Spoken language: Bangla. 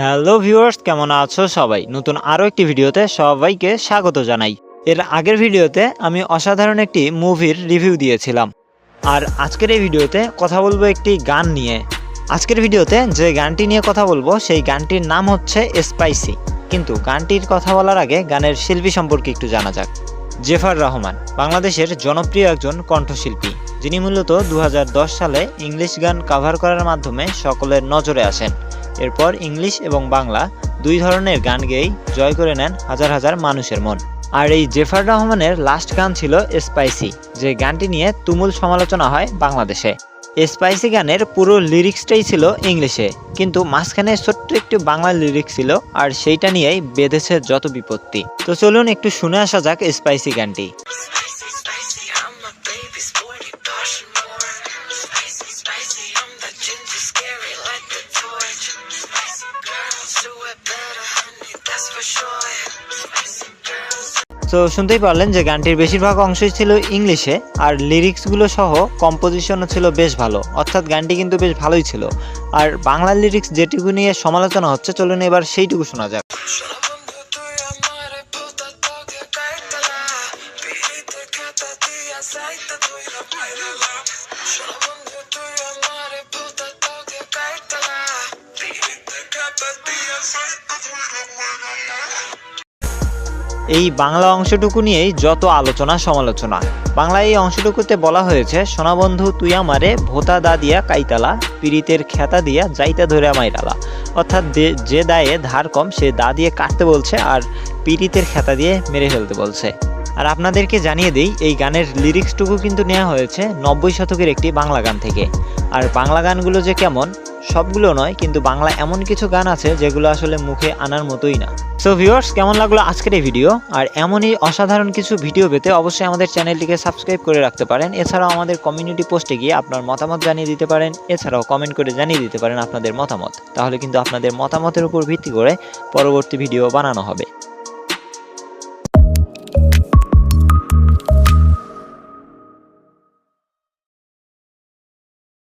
হ্যালো ভিউয়ার্স, কেমন আছো সবাই? নতুন আরও একটি ভিডিওতে সবাইকে স্বাগত জানাই। এর আগের ভিডিওতে আমি অসাধারণ একটি মুভির রিভিউ দিয়েছিলাম, আর আজকের এই ভিডিওতে কথা বলবো একটি গান নিয়ে। আজকের ভিডিওতে যে গানটি নিয়ে কথা বলবো সেই গানটির নাম হচ্ছে স্পাইসি। কিন্তু গানটির কথা বলার আগে গানের শিল্পী সম্পর্কে একটু জানা যাক। জেফার রহমান বাংলাদেশের জনপ্রিয় একজন কণ্ঠশিল্পী, যিনি মূলত 2010 সালে ইংলিশ গান কাভার করার মাধ্যমে সকলের নজরে আসেন। এরপর ইংলিশ এবং বাংলা দুই ধরনের গান গেয়েই জয় করে নেন হাজার হাজার মানুষের মন। আর এই জেফার রহমানের লাস্ট গান ছিল স্পাইসি, যে গানটি নিয়ে তুমুল সমালোচনা হয় বাংলাদেশে। স্পাইসি গানের পুরো লিরিক্সটাই ছিল ইংলিশে, কিন্তু মাঝখানে ছোট্ট একটু বাংলা লিরিক্স ছিল, আর সেইটা নিয়েই বেঁধেছে যত বিপত্তি। তো চলুন একটু শুনে আসা যাক স্পাইসি গানটি। তো শুনতেই পারলেন যে গানটির বেশিরভাগ অংশই ছিল ইংলিশে, আর লিরিক্সগুলো সহ কম্পোজিশনও ছিল বেশ ভালো, অর্থাৎ গানটি কিন্তু বেশ ভালোই ছিল। আর বাংলা লিরিক্স যেটুকু নিয়ে সমালোচনা হচ্ছে, চলুন এবার সেইটুকু শোনা যাক। এই বাংলা অংশটুকু নিয়েই যত আলোচনা সমালোচনা। বাংলা এই অংশটুকুতে বলা হয়েছে, সোনা বন্ধু তুই আমারে ভোতা দা দিয়া কাইতালা, পীড়িতের খেতা দিয়া যাইতে ধরে মাইরালা। অর্থাৎ যে দায়ে ধার কম সে দা দিয়ে কাটতে বলছে, আর পীড়িতের খেতা দিয়ে মেরে ফেলতে বলছে। আর আপনাদেরকে জানিয়ে দিই, এই গানের লিরিক্সটুকু কিন্তু নেওয়া হয়েছে 90 শতকের একটি বাংলা গান থেকে। আর বাংলা গানগুলো যে কেমন, সবগুলো নয়, কিন্তু বাংলা এমন কিছু গান আছে যেগুলো আসলে মুখে আনার মতোই না। সো ভিউয়ার্স, কেমন লাগলো আজকের এই ভিডিও? আর এমনই অসাধারণ কিছু ভিডিও পেতে অবশ্যই আমাদের চ্যানেলটিকে সাবস্ক্রাইব করে রাখতে পারেন। এছাড়াও আমাদের কমিউনিটি পোস্টে গিয়ে আপনার মতামত জানিয়ে দিতে পারেন। এছাড়াও কমেন্ট করে জানিয়ে দিতে পারেন আপনাদের মতামত। তাহলে কিন্তু আপনাদের মতামতের উপর ভিত্তি করে পরবর্তী ভিডিও বানানো হবে।